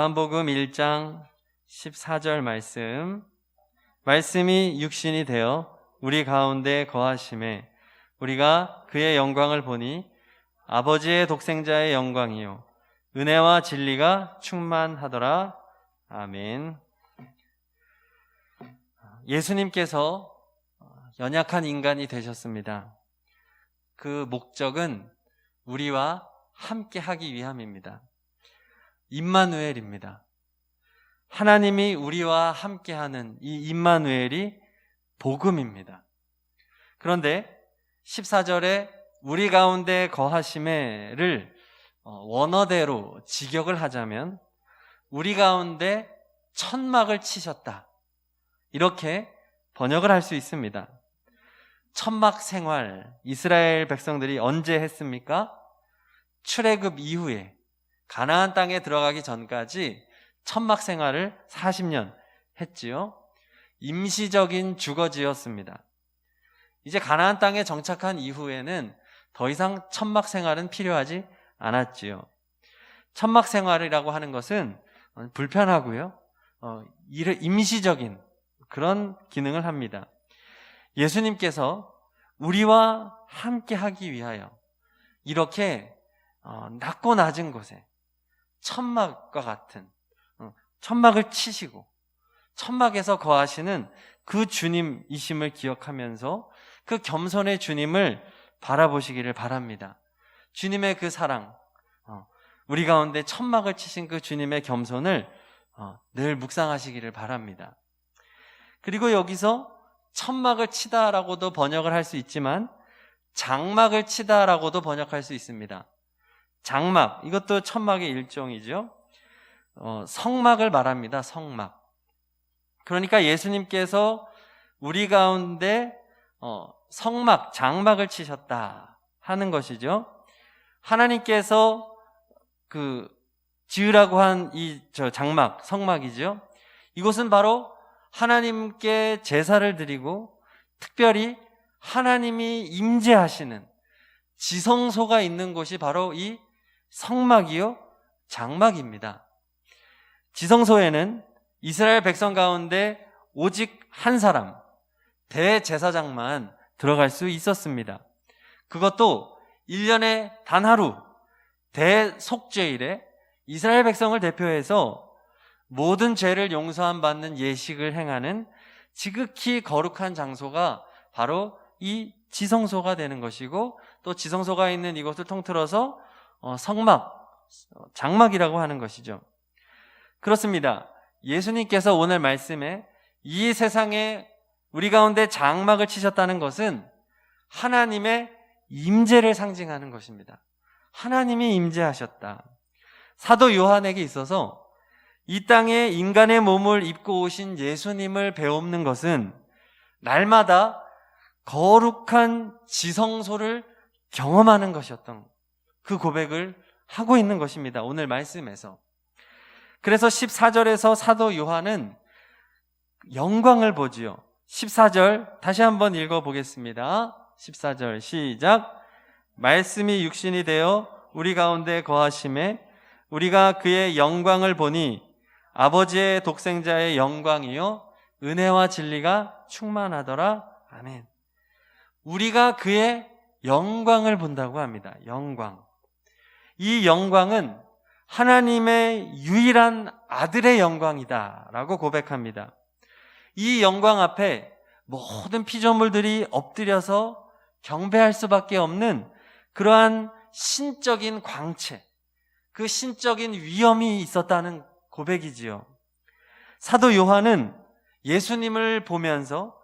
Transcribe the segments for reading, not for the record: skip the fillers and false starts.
요한복음 1장 14절 말씀이 육신이 되어 우리 가운데 거하심에 우리가 그의 영광을 보니 아버지의 독생자의 영광이요 은혜와 진리가 충만하더라. 아멘. 예수님께서 연약한 인간이 되셨습니다. 그 목적은 우리와 함께 하기 위함입니다. 임마누엘입니다. 하나님이 우리와 함께하는 이 임마누엘이 복음입니다. 그런데 14절에 우리 가운데 거하심에를 원어대로 직역을 하자면 우리 가운데 천막을 치셨다, 이렇게 번역을 할 수 있습니다. 천막 생활, 이스라엘 백성들이 언제 했습니까? 출애굽 이후에 가나안 땅에 들어가기 전까지 천막 생활을 40년 했지요. 임시적인 주거지였습니다. 이제 가나안 땅에 정착한 이후에는 더 이상 천막 생활은 필요하지 않았지요. 천막 생활이라고 하는 것은 불편하고요, 임시적인 그런 기능을 합니다. 예수님께서 우리와 함께 하기 위하여 이렇게 낮고 낮은 곳에 천막과 같은 천막을 치시고 천막에서 거하시는 그 주님이심을 기억하면서 그 겸손의 주님을 바라보시기를 바랍니다. 주님의 그 사랑, 우리 가운데 천막을 치신 그 주님의 겸손을 늘 묵상하시기를 바랍니다. 그리고 여기서 천막을 치다라고도 번역을 할 수 있지만 장막을 치다라고도 번역할 수 있습니다. 장막, 이것도 천막의 일종이죠. 성막을 말합니다. 성막. 그러니까 예수님께서 우리 가운데 성막, 장막을 치셨다 하는 것이죠. 하나님께서 지으라고 한 이 장막, 성막이죠. 이곳은 바로 하나님께 제사를 드리고 특별히 하나님이 임재하시는 지성소가 있는 곳이 바로 이 성막이요 장막입니다. 지성소에는 이스라엘 백성 가운데 오직 한 사람, 대제사장만 들어갈 수 있었습니다. 그것도 1년에 단 하루, 대속죄일에 이스라엘 백성을 대표해서 모든 죄를 용서함 받는 예식을 행하는 지극히 거룩한 장소가 바로 이 지성소가 되는 것이고, 또 지성소가 있는 이곳을 통틀어서 성막, 장막이라고 하는 것이죠. 그렇습니다. 예수님께서 오늘 말씀에 이 세상에 우리 가운데 장막을 치셨다는 것은 하나님의 임재를 상징하는 것입니다. 하나님이 임재하셨다. 사도 요한에게 있어서 이 땅에 인간의 몸을 입고 오신 예수님을 배우는 것은 날마다 거룩한 지성소를 경험하는 것이었던 그 고백을 하고 있는 것입니다. 오늘 말씀에서. 그래서 14절에서 사도 요한은 영광을 보지요. 14절 다시 한번 읽어보겠습니다. 14절 시작. 말씀이 육신이 되어 우리 가운데 거하심에 우리가 그의 영광을 보니 아버지의 독생자의 영광이요 은혜와 진리가 충만하더라. 아멘. 우리가 그의 영광을 본다고 합니다. 영광. 이 영광은 하나님의 유일한 아들의 영광이다라고 고백합니다. 이 영광 앞에 모든 피조물들이 엎드려서 경배할 수밖에 없는 그러한 신적인 광채, 그 신적인 위엄이 있었다는 고백이지요. 사도 요한은 예수님을 보면서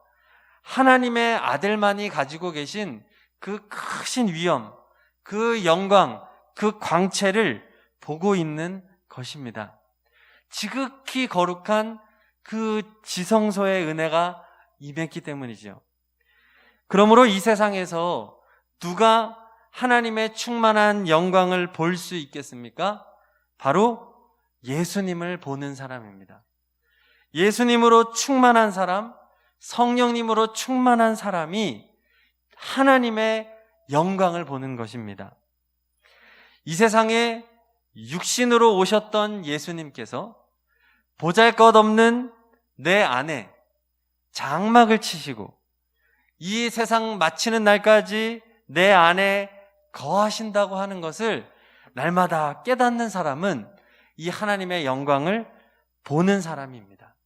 하나님의 아들만이 가지고 계신 그 크신 위엄, 그 영광, 그 광채를 보고 있는 것입니다. 지극히 거룩한 그 지성소의 은혜가 임했기 때문이죠. 그러므로 이 세상에서 누가 하나님의 충만한 영광을 볼 수 있겠습니까? 바로 예수님을 보는 사람입니다. 예수님으로 충만한 사람, 성령님으로 충만한 사람이 하나님의 영광을 보는 것입니다. 이 세상에 육신으로 오셨던 예수님께서 보잘것없는 내 안에 장막을 치시고 이 세상 마치는 날까지 내 안에 거하신다고 하는 것을 날마다 깨닫는 사람은 이 하나님의 영광을 보는 사람입니다.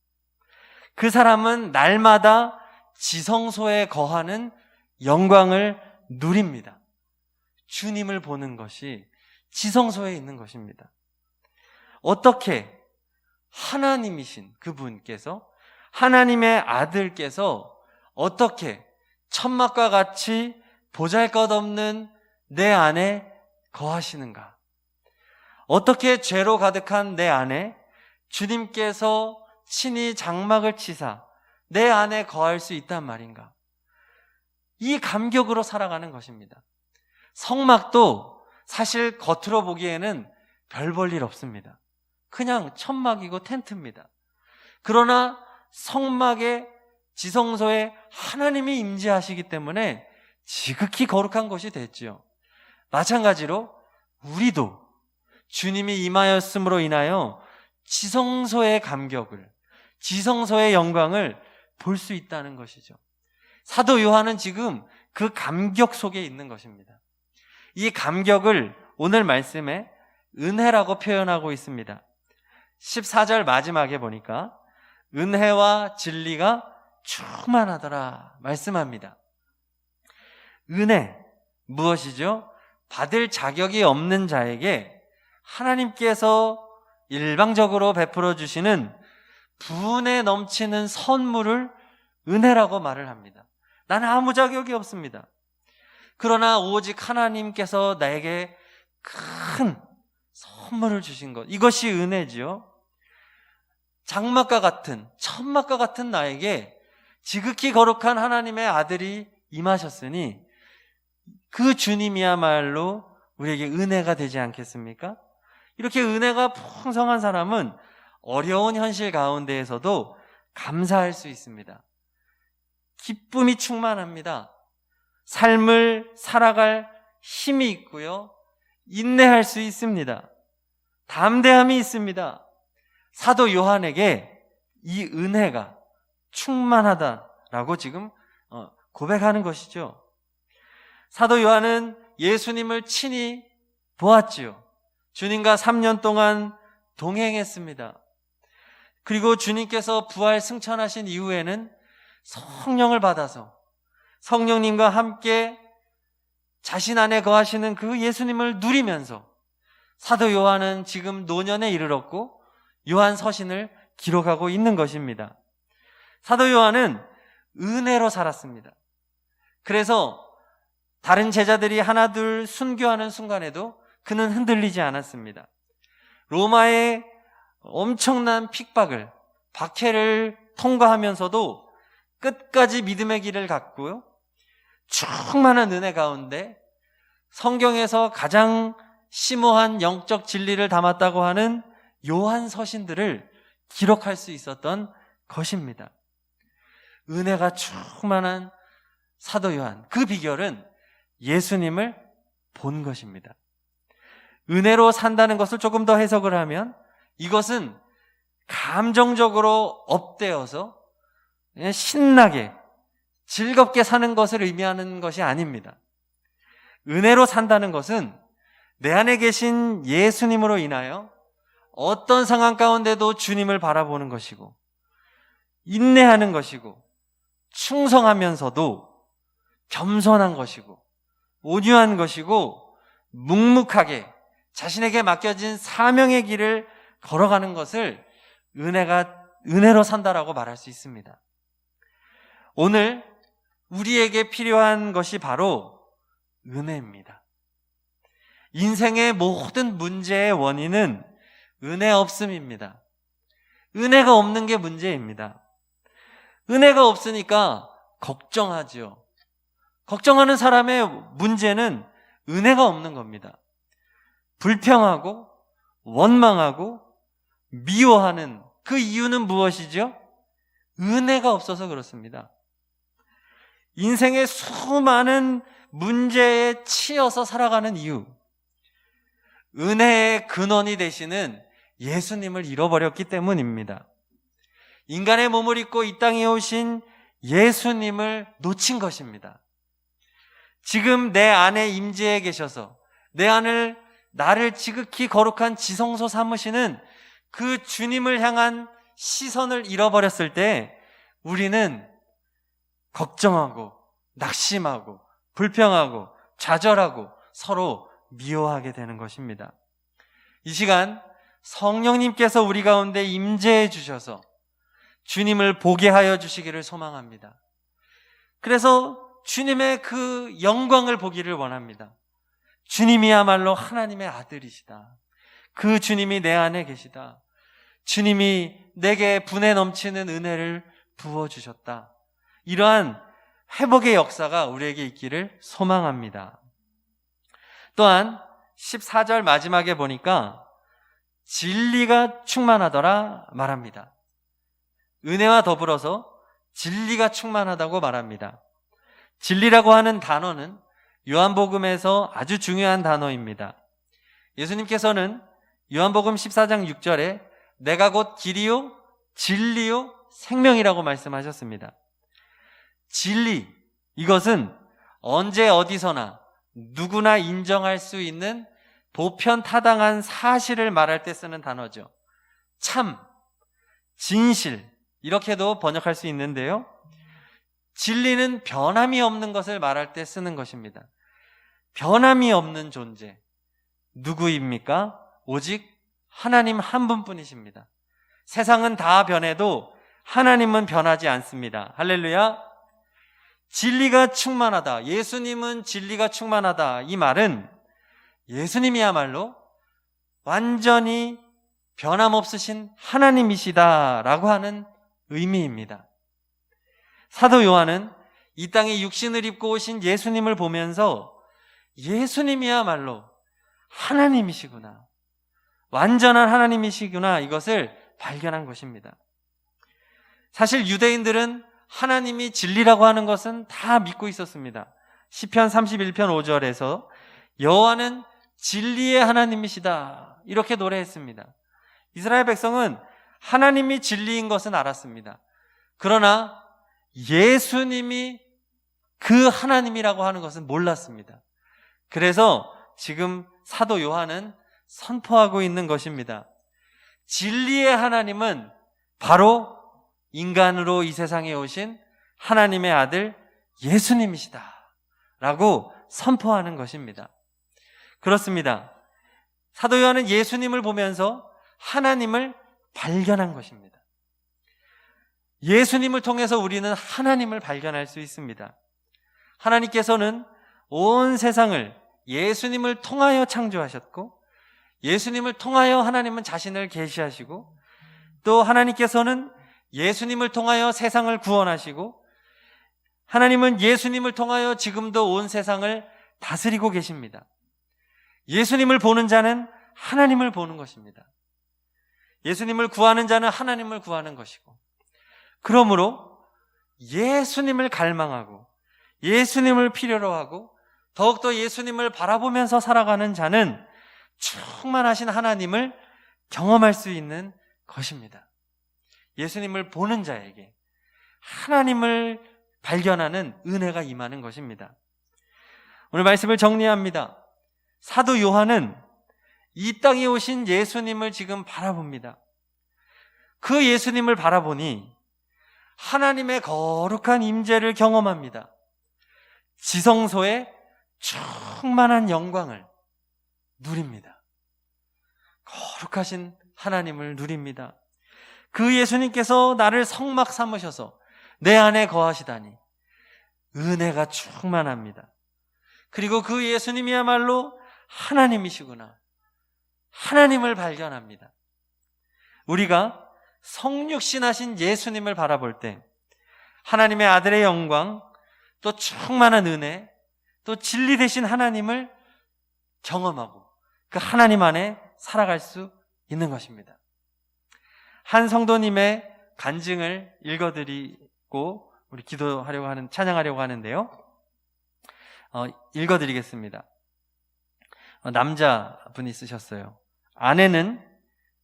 그 사람은 날마다 지성소에 거하는 영광을 누립니다. 주님을 보는 것이 지성소에 있는 것입니다. 어떻게 하나님이신 그분께서, 하나님의 아들께서 어떻게 천막과 같이 보잘것없는 내 안에 거하시는가? 어떻게 죄로 가득한 내 안에 주님께서 친히 장막을 치사 내 안에 거할 수 있단 말인가? 이 감격으로 살아가는 것입니다. 성막도 사실 겉으로 보기에는 별 볼 일 없습니다. 그냥 천막이고 텐트입니다. 그러나 성막의 지성소에 하나님이 임재하시기 때문에 지극히 거룩한 것이 됐지요. 마찬가지로 우리도 주님이 임하였음으로 인하여 지성소의 감격을, 지성소의 영광을 볼 수 있다는 것이죠. 사도 요한은 지금 그 감격 속에 있는 것입니다. 이 감격을 오늘 말씀에 은혜라고 표현하고 있습니다. 14절 마지막에 보니까 은혜와 진리가 충만하더라 말씀합니다. 은혜, 무엇이죠? 받을 자격이 없는 자에게 하나님께서 일방적으로 베풀어 주시는 분에 넘치는 선물을 은혜라고 말을 합니다. 나는 아무 자격이 없습니다. 그러나 오직 하나님께서 나에게 큰 선물을 주신 것, 이것이 은혜지요. 장막과 같은, 천막과 같은 나에게 지극히 거룩한 하나님의 아들이 임하셨으니 그 주님이야말로 우리에게 은혜가 되지 않겠습니까? 이렇게 은혜가 풍성한 사람은 어려운 현실 가운데에서도 감사할 수 있습니다. 기쁨이 충만합니다. 삶을 살아갈 힘이 있고요. 인내할 수 있습니다. 담대함이 있습니다. 사도 요한에게 이 은혜가 충만하다라고 지금 고백하는 것이죠. 사도 요한은 예수님을 친히 보았지요. 주님과 3년 동안 동행했습니다. 그리고 주님께서 부활 승천하신 이후에는 성령을 받아서 성령님과 함께 자신 안에 거하시는 그 예수님을 누리면서 사도 요한은 지금 노년에 이르렀고 요한 서신을 기록하고 있는 것입니다. 사도 요한은 은혜로 살았습니다. 그래서 다른 제자들이 하나둘 순교하는 순간에도 그는 흔들리지 않았습니다. 로마의 엄청난 핍박을, 박해를 통과하면서도 끝까지 믿음의 길을 갔고요. 충만한 은혜 가운데 성경에서 가장 심오한 영적 진리를 담았다고 하는 요한 서신들을 기록할 수 있었던 것입니다. 은혜가 충만한 사도 요한, 그 비결은 예수님을 본 것입니다. 은혜로 산다는 것을 조금 더 해석을 하면 이것은 감정적으로 업되어서 그냥 신나게 즐겁게 사는 것을 의미하는 것이 아닙니다. 은혜로 산다는 것은 내 안에 계신 예수님으로 인하여 어떤 상황 가운데도 주님을 바라보는 것이고 인내하는 것이고 충성하면서도 겸손한 것이고 온유한 것이고 묵묵하게 자신에게 맡겨진 사명의 길을 걸어가는 것을 은혜로 산다라고 말할 수 있습니다. 오늘 우리에게 필요한 것이 바로 은혜입니다. 인생의 모든 문제의 원인은 은혜 없음입니다. 은혜가 없는 게 문제입니다. 은혜가 없으니까 걱정하죠. 걱정하는 사람의 문제는 은혜가 없는 겁니다. 불평하고 원망하고 미워하는 그 이유는 무엇이죠? 은혜가 없어서 그렇습니다. 인생의 수많은 문제에 치여서 살아가는 이유, 은혜의 근원이 되시는 예수님을 잃어버렸기 때문입니다. 인간의 몸을 입고 이 땅에 오신 예수님을 놓친 것입니다. 지금 내 안에 임재해 계셔서 나를 지극히 거룩한 지성소 삼으시는 그 주님을 향한 시선을 잃어버렸을 때 우리는 걱정하고 낙심하고 불평하고 좌절하고 서로 미워하게 되는 것입니다. 이 시간 성령님께서 우리 가운데 임재해 주셔서 주님을 보게 하여 주시기를 소망합니다. 그래서 주님의 그 영광을 보기를 원합니다. 주님이야말로 하나님의 아들이시다. 그 주님이 내 안에 계시다. 주님이 내게 분에 넘치는 은혜를 부어주셨다. 이러한 회복의 역사가 우리에게 있기를 소망합니다. 또한 14절 마지막에 보니까 진리가 충만하더라 말합니다. 은혜와 더불어서 진리가 충만하다고 말합니다. 진리라고 하는 단어는 요한복음에서 아주 중요한 단어입니다. 예수님께서는 요한복음 14장 6절에 내가 곧 길이요 진리요 생명이라고 말씀하셨습니다. 진리, 이것은 언제 어디서나 누구나 인정할 수 있는 보편타당한 사실을 말할 때 쓰는 단어죠. 참, 진실, 이렇게도 번역할 수 있는데요. 진리는 변함이 없는 것을 말할 때 쓰는 것입니다. 변함이 없는 존재, 누구입니까? 오직 하나님 한 분뿐이십니다. 세상은 다 변해도 하나님은 변하지 않습니다. 할렐루야. 진리가 충만하다, 예수님은 진리가 충만하다, 이 말은 예수님이야말로 완전히 변함없으신 하나님이시다라고 하는 의미입니다. 사도 요한은 이 땅에 육신을 입고 오신 예수님을 보면서 예수님이야말로 하나님이시구나, 완전한 하나님이시구나, 이것을 발견한 것입니다. 사실 유대인들은 하나님이 진리라고 하는 것은 다 믿고 있었습니다. 시편 31편 5절에서 여호와는 진리의 하나님이시다, 이렇게 노래했습니다. 이스라엘 백성은 하나님이 진리인 것은 알았습니다. 그러나 예수님이 그 하나님이라고 하는 것은 몰랐습니다. 그래서 지금 사도 요한은 선포하고 있는 것입니다. 진리의 하나님은 바로 인간으로 이 세상에 오신 하나님의 아들 예수님이시다 라고 선포하는 것입니다. 그렇습니다. 사도 요한은 예수님을 보면서 하나님을 발견한 것입니다. 예수님을 통해서 우리는 하나님을 발견할 수 있습니다. 하나님께서는 온 세상을 예수님을 통하여 창조하셨고, 예수님을 통하여 하나님은 자신을 계시하시고, 또 하나님께서는 예수님을 통하여 세상을 구원하시고, 하나님은 예수님을 통하여 지금도 온 세상을 다스리고 계십니다. 예수님을 보는 자는 하나님을 보는 것입니다. 예수님을 구하는 자는 하나님을 구하는 것이고, 그러므로 예수님을 갈망하고 예수님을 필요로 하고 더욱더 예수님을 바라보면서 살아가는 자는 충만하신 하나님을 경험할 수 있는 것입니다. 예수님을 보는 자에게 하나님을 발견하는 은혜가 임하는 것입니다. 오늘 말씀을 정리합니다. 사도 요한은 이 땅에 오신 예수님을 지금 바라봅니다. 그 예수님을 바라보니 하나님의 거룩한 임재를 경험합니다. 지성소의 충만한 영광을 누립니다. 거룩하신 하나님을 누립니다. 그 예수님께서 나를 성막 삼으셔서 내 안에 거하시다니 은혜가 충만합니다. 그리고 그 예수님이야말로 하나님이시구나, 하나님을 발견합니다. 우리가 성육신하신 예수님을 바라볼 때 하나님의 아들의 영광, 또 충만한 은혜, 또 진리 되신 하나님을 경험하고 그 하나님 안에 살아갈 수 있는 것입니다. 한 성도님의 간증을 읽어드리고 우리 찬양하려고 하는데요. 읽어드리겠습니다. 남자분이 쓰셨어요. 아내는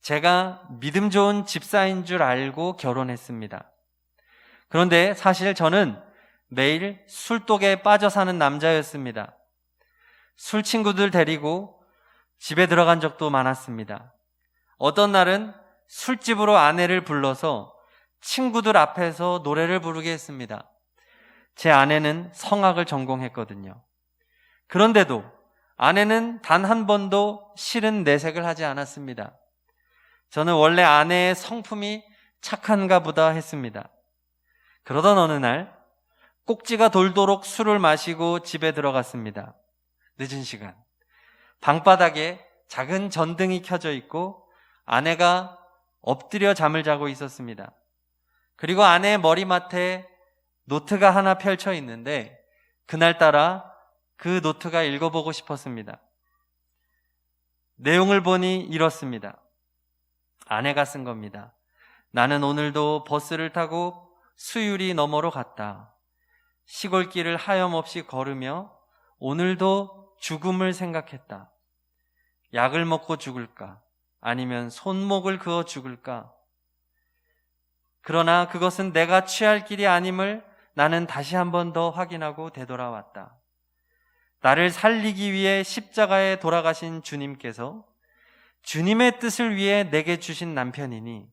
제가 믿음 좋은 집사인 줄 알고 결혼했습니다. 그런데 사실 저는 매일 술독에 빠져 사는 남자였습니다. 술 친구들 데리고 집에 들어간 적도 많았습니다. 어떤 날은 술집으로 아내를 불러서 친구들 앞에서 노래를 부르게 했습니다. 제 아내는 성악을 전공했거든요. 그런데도 아내는 단 한 번도 싫은 내색을 하지 않았습니다. 저는 원래 아내의 성품이 착한가 보다 했습니다. 그러던 어느 날 꼭지가 돌도록 술을 마시고 집에 들어갔습니다. 늦은 시간, 방바닥에 작은 전등이 켜져 있고 아내가 엎드려 잠을 자고 있었습니다. 그리고 아내의 머리맡에 노트가 하나 펼쳐 있는데 그날따라 그 노트가 읽어보고 싶었습니다. 내용을 보니 이렇습니다. 아내가 쓴 겁니다. 나는 오늘도 버스를 타고 수유리 너머로 갔다. 시골길을 하염없이 걸으며 오늘도 죽음을 생각했다. 약을 먹고 죽을까? 아니면 손목을 그어 죽을까? 그러나 그것은 내가 취할 길이 아님을 나는 다시 한 번 더 확인하고 되돌아왔다. 나를 살리기 위해 십자가에 돌아가신 주님께서 주님의 뜻을 위해 내게 주신 남편이니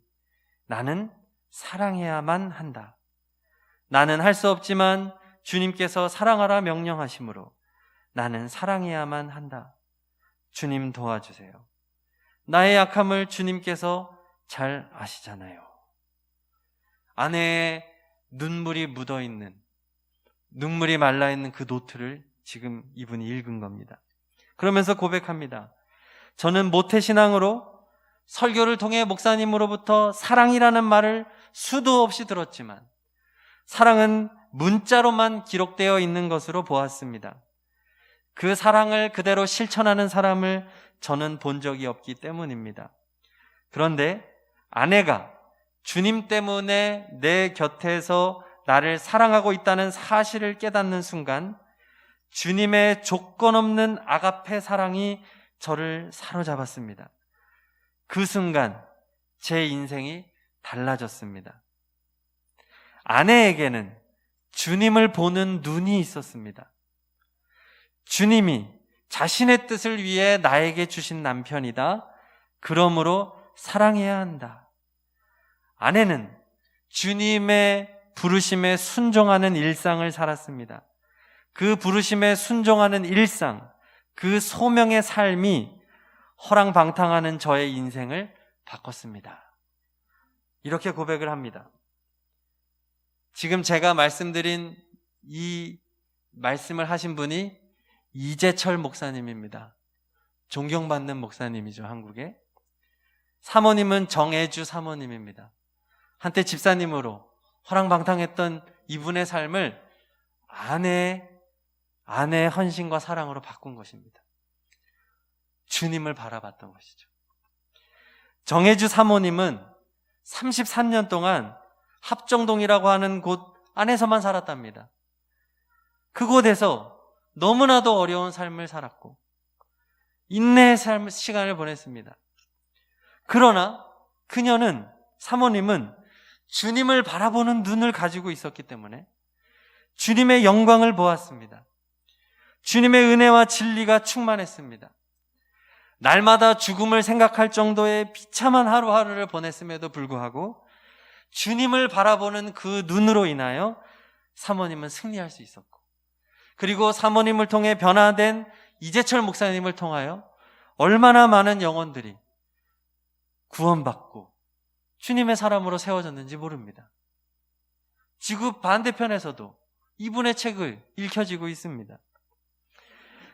나는 사랑해야만 한다. 나는 할 수 없지만 주님께서 사랑하라 명령하심으로 나는 사랑해야만 한다. 주님 도와주세요. 나의 약함을 주님께서 잘 아시잖아요. 아내의 눈물이 묻어있는, 눈물이 말라있는 그 노트를 지금 이분이 읽은 겁니다. 그러면서 고백합니다. 저는 모태신앙으로 설교를 통해 목사님으로부터 사랑이라는 말을 수도 없이 들었지만 사랑은 문자로만 기록되어 있는 것으로 보았습니다. 그 사랑을 그대로 실천하는 사람을 저는 본 적이 없기 때문입니다. 그런데 아내가 주님 때문에 내 곁에서 나를 사랑하고 있다는 사실을 깨닫는 순간 주님의 조건 없는 아가페 사랑이 저를 사로잡았습니다. 그 순간 제 인생이 달라졌습니다. 아내에게는 주님을 보는 눈이 있었습니다. 주님이 자신의 뜻을 위해 나에게 주신 남편이다. 그러므로 사랑해야 한다. 아내는 주님의 부르심에 순종하는 일상을 살았습니다. 그 부르심에 순종하는 일상, 그 소명의 삶이 허랑방탕하는 저의 인생을 바꿨습니다. 이렇게 고백을 합니다. 지금 제가 말씀드린 이 말씀을 하신 분이 이재철 목사님입니다. 존경받는 목사님이죠, 한국에. 사모님은 정애주 사모님입니다. 한때 집사님으로 허랑방탕했던 이분의 삶을 아내의 헌신과 사랑으로 바꾼 것입니다. 주님을 바라봤던 것이죠. 정혜주 사모님은 33년 동안 합정동이라고 하는 곳 안에서만 살았답니다. 그곳에서 너무나도 어려운 삶을 살았고 인내의 시간을 보냈습니다. 그러나 사모님은 주님을 바라보는 눈을 가지고 있었기 때문에 주님의 영광을 보았습니다. 주님의 은혜와 진리가 충만했습니다. 날마다 죽음을 생각할 정도의 비참한 하루하루를 보냈음에도 불구하고 주님을 바라보는 그 눈으로 인하여 사모님은 승리할 수 있었고, 그리고 사모님을 통해 변화된 이재철 목사님을 통하여 얼마나 많은 영혼들이 구원받고 주님의 사람으로 세워졌는지 모릅니다. 지구 반대편에서도 이분의 책을 읽혀지고 있습니다.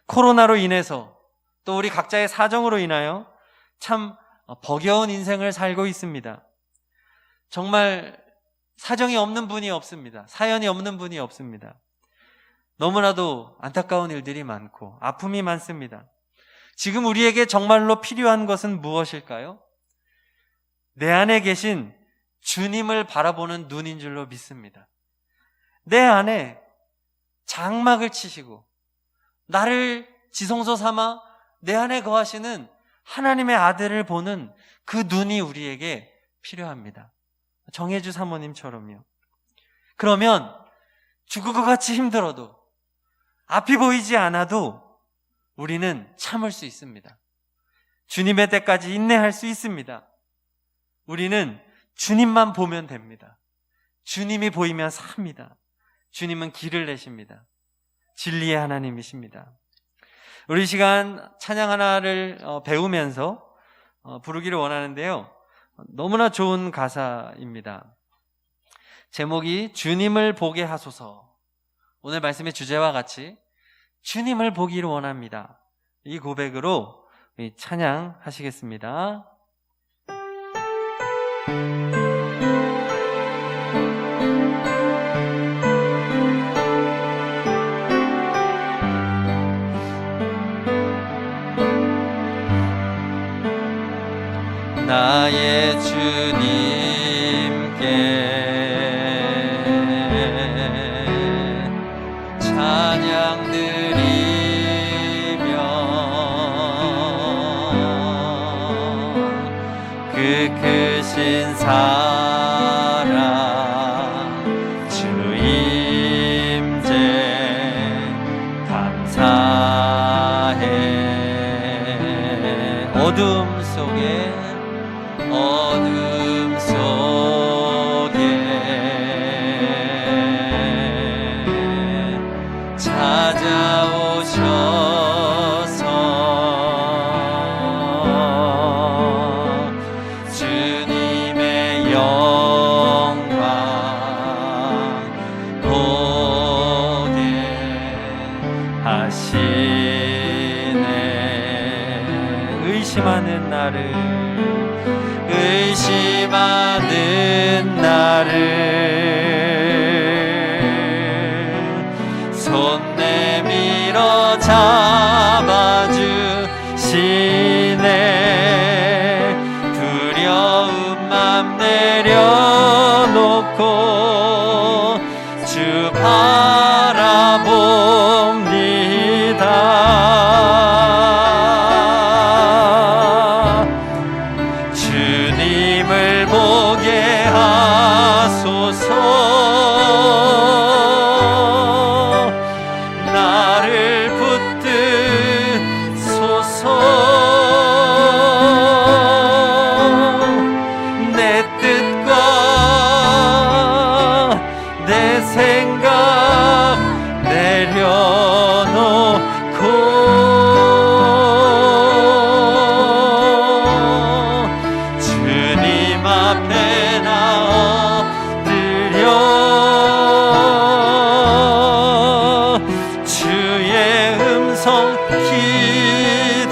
코로나로 인해서 또 우리 각자의 사정으로 인하여 참 버거운 인생을 살고 있습니다. 정말 사정이 없는 분이 없습니다. 사연이 없는 분이 없습니다. 너무나도 안타까운 일들이 많고 아픔이 많습니다. 지금 우리에게 정말로 필요한 것은 무엇일까요? 내 안에 계신 주님을 바라보는 눈인 줄로 믿습니다. 내 안에 장막을 치시고 나를 지성소 삼아 내 안에 거하시는 하나님의 아들을 보는 그 눈이 우리에게 필요합니다. 정혜주 사모님처럼요. 그러면 죽을 것 같이 힘들어도, 앞이 보이지 않아도 우리는 참을 수 있습니다. 주님의 때까지 인내할 수 있습니다. 우리는 주님만 보면 됩니다. 주님이 보이면 삽니다. 주님은 길을 내십니다. 진리의 하나님이십니다. 우리 시간 찬양 하나를 배우면서 부르기를 원하는데요. 너무나 좋은 가사입니다. 제목이 주님을 보게 하소서. 오늘 말씀의 주제와 같이 주님을 보기를 원합니다. 이 고백으로 찬양하시겠습니다. 나의 주님께 찬양 드리며 그 크신 사랑 주 임재 감사해. 어둠 속에 찾아오셔서 주님의 영광 보게 하시네. 의심하는 나를 손 내밀어 잡아주시네. 두려운 맘 내려놓고 주 바라봅니다. 주님을 보게 하소서. 나를 붙드소서. 내 뜻과 내 생각 내려놓고 주님 앞에 나 엎드려 주의 음성 기다리니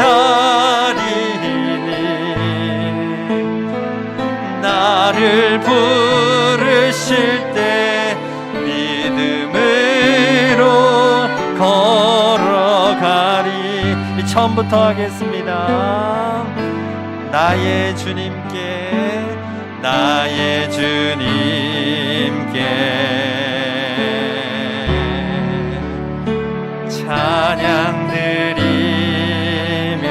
나를 부르실 때 믿음으로 걸어가리. 처음부터 하겠습니다. 나의 주님께 찬양 드리며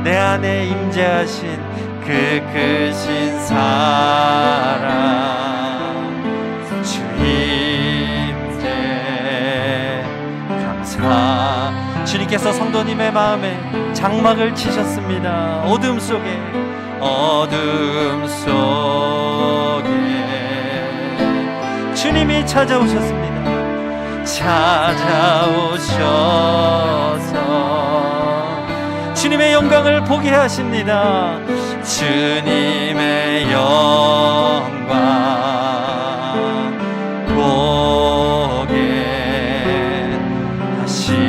내 안에 임재하신 그 크신 사랑 주 임재 감사. 주님께서 성도님의 마음에 장막을 치셨습니다. 어둠 속에 주님이 찾아오셨습니다. 찾아오셔서 주님의 영광을 보게 하십니다. 주님의 영광 보게 하시네.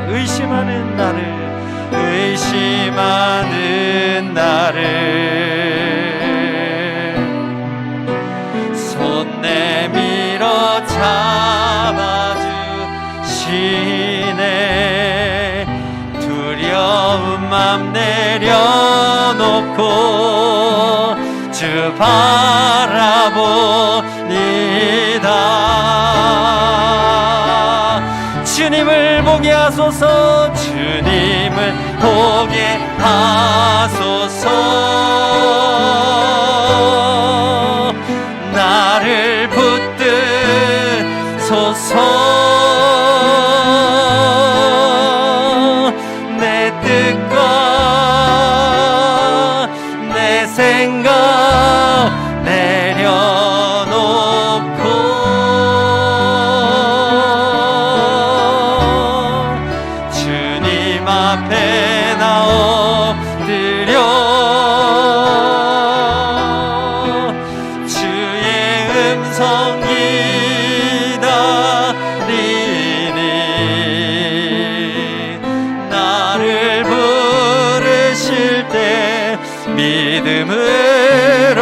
의심하는 나를 손 내밀어 잡아주시네. 두려운 맘 내려놓고 주 바라봅니다. 주님을 보게 하소서. 주님을 보게 하소서. 나를 붙드소서. 내 뜻과 내 생각 내려놓고 주님 앞에 나 엎드려 주의 음성 기다리니 나를 부르실 때 믿음으로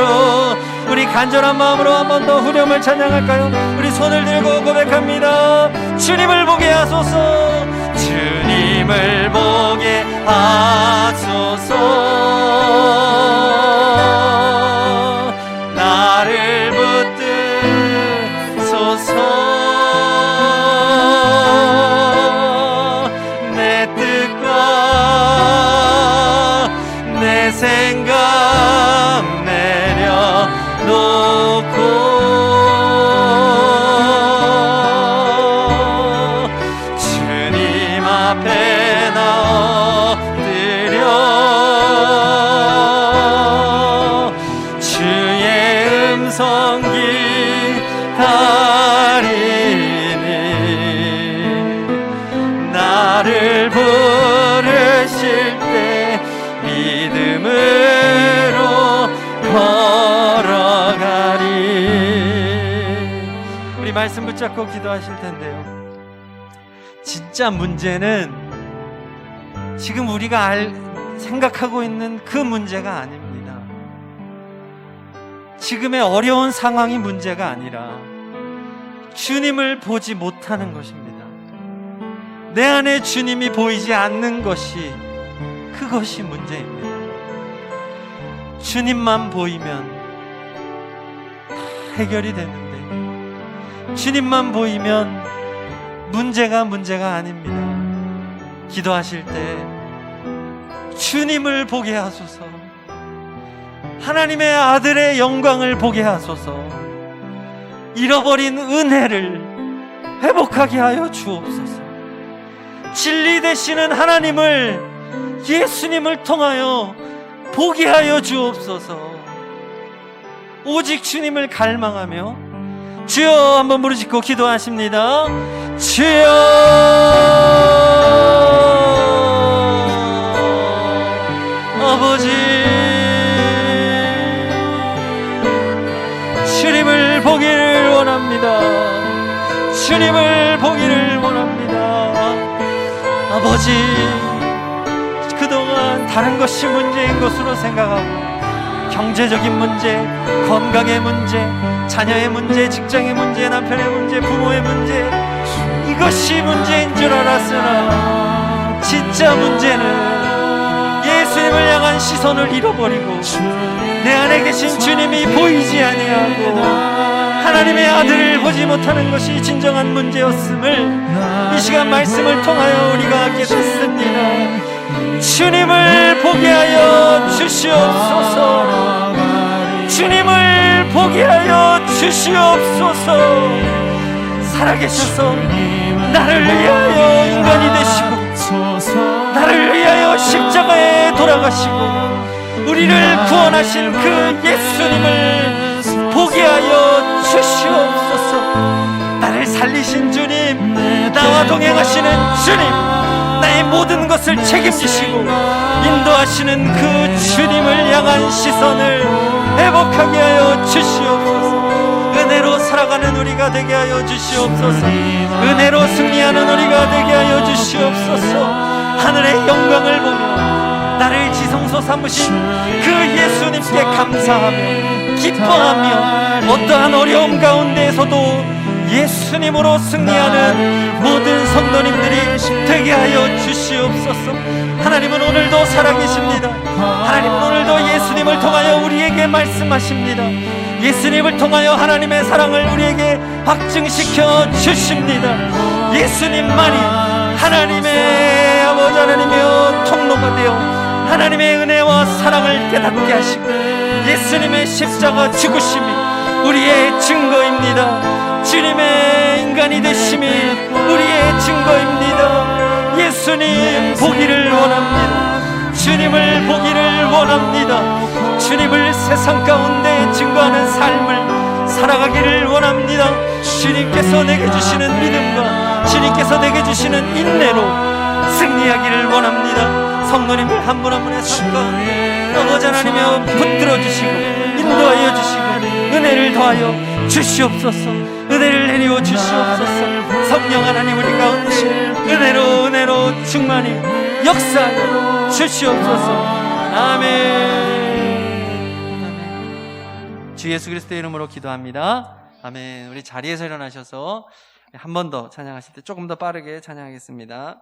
우리 간절한 마음으로 한 번 더 후렴을 찬양할까요? 우리 손을 들고 고백합니다. 주님을 보게 하소서. 주님을 보게 하소서. 나를 붙드소서. 내 뜻과 내 생각 내려놓고 주님 앞에 나 엎드려 주의 음성 기다리니 나를 부르실 때 믿음으로 걸어가리. 우리 말씀 붙잡고 기도하실 텐데요, 진짜 문제는 지금 우리가 생각하고 있는 그 문제가 아닙니다. 지금의 어려운 상황이 문제가 아니라 주님을 보지 못하는 것입니다. 내 안에 주님이 보이지 않는 것이, 그것이 문제입니다. 주님만 보이면 다 해결이 되는데, 주님만 보이면 문제가 아닙니다. 기도하실 때 주님을 보게 하소서. 하나님의 아들의 영광을 보게 하소서. 잃어버린 은혜를 회복하게 하여 주옵소서. 진리 되시는 하나님을, 예수님을 통하여 보게 하여 주옵소서. 오직 주님을 갈망하며 주여 한번 부르짖고 기도하십니다. 주여, 아버지, 주님을 보기를 원합니다. 주님을 보기를 원합니다. 아버지, 그동안 다른 것이 문제인 것으로 생각하고 경제적인 문제, 건강의 문제, 자녀의 문제, 직장의 문제, 남편의 문제, 부모의 문제, 이것이 문제인 줄 알았으나 진짜 문제는 예수님을 향한 시선을 잃어버리고 내 안에 계신 주님이 보이지 아니하고 하나님의 아들을 보지 못하는 것이 진정한 문제였음을 이 시간 말씀을 통하여 우리가 깨닫습니다. 주님을 보게 하여 주시옵소서. 주님을 보게 하여 주시옵소서. 살아계셔서 나를 위하여 인간이 되시고 나를 위하여 십자가에 돌아가시고 우리를 구원하신 그 예수님을 보게 하여 주시옵소서. 나를 살리신 주님, 나와 동행하시는 주님, 나의 모든 것을 책임지시고 인도하시는 그 주님을 향한 시선을 회복하게 하여 주시옵소서. 은혜로 살아가는 우리가 되게 하여 주시옵소서. 은혜로 승리하는 우리가 되게 하여 주시옵소서. 하늘의 영광을 보며 나를 지성소 삼으신 그 예수님께 감사하며 기뻐하며 어떠한 어려움 가운데에서도 예수님으로 승리하는 모든 성도님들이 되게 하여 주시옵소서. 하나님은 오늘도 살아계십니다. 하나님은 오늘도 예수님을 통하여 우리에게 말씀하십니다. 예수님을 통하여 하나님의 사랑을 우리에게 확증시켜 주십니다. 예수님만이 하나님의 아버지 하나님이여 통로가 되어 하나님의 은혜와 사랑을 깨닫게 하시고 예수님의 십자가 죽으심이 우리의 증거입니다. 주님의 인간이 되심이 우리의 증거입니다. 예수님 보기를 원합니다. 주님을 보기를 원합니다. 주님을 세상 가운데 증거하는 삶을 살아가기를 원합니다. 주님께서 내게 주시는 믿음과 주님께서 내게 주시는 인내로 승리하기를 원합니다. 성도님을 한 분 한 분의 삶 가운데 아버지 하나님이여 붙들어 주시고 인도하여 주시고 은혜를 더하여 주시옵소서. 은혜를 내려 주시옵소서. 성령 하나님 우리 가운데 은혜로 충만히 역사하여 주시옵소서. 아멘. 주 예수 그리스도의 이름으로 기도합니다. 아멘. 우리 자리에서 일어나셔서 한 번 더 찬양하실 때 조금 더 빠르게 찬양하겠습니다.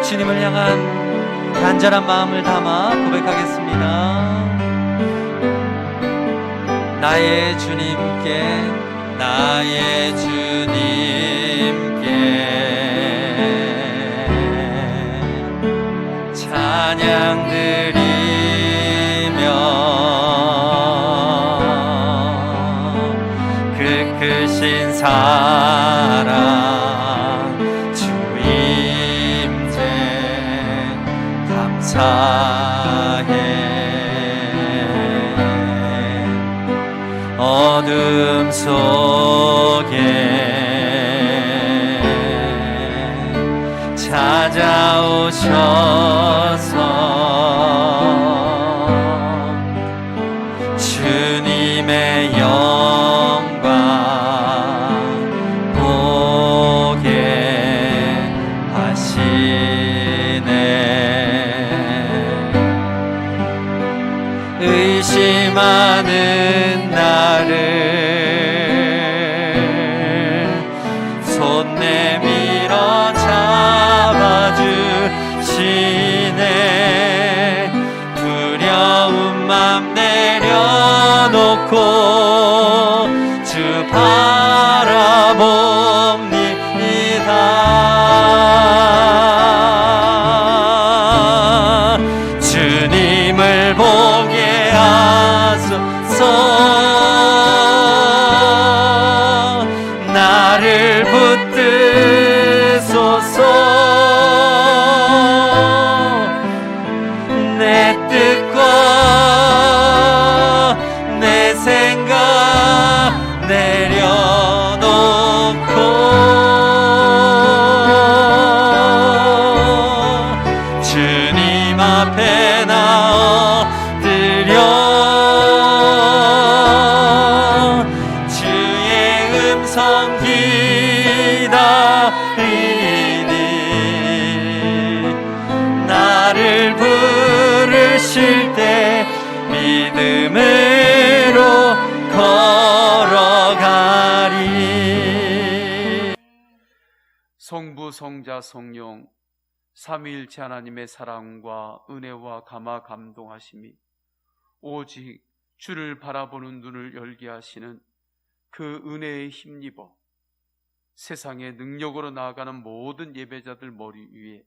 주님을 향한 간절한 마음을 담아 고백하겠습니다. 나의 주님께 찬양 드리며 그 크신 사랑 주 임재 감사해. 어둠 속에 찾아오셔서 주님의 영광 보게 하시네. 의심하는 나를 손 내밀어 잡아주시네. 두려운 맘 내려놓고 주 바라봅니다. 주님을 보게 하소서. 나를 붙드소서. 내 뜻과 내 생각 내려놓고 주님 앞에 나엎드려 주의 음성 기다리니 나를 부르실 때 믿음으로 걸어가리. 성부, 성자, 성령 삼위일체 하나님의 사랑과 은혜와 감화 감동하심이 오직 주를 바라보는 눈을 열게 하시는 그 은혜에 힘입어 세상의 능력으로 나아가는 모든 예배자들 머리 위에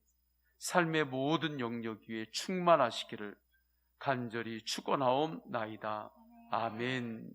삶의 모든 영역 위에 충만하시기를 간절히 축원하옵나이다. 아멘.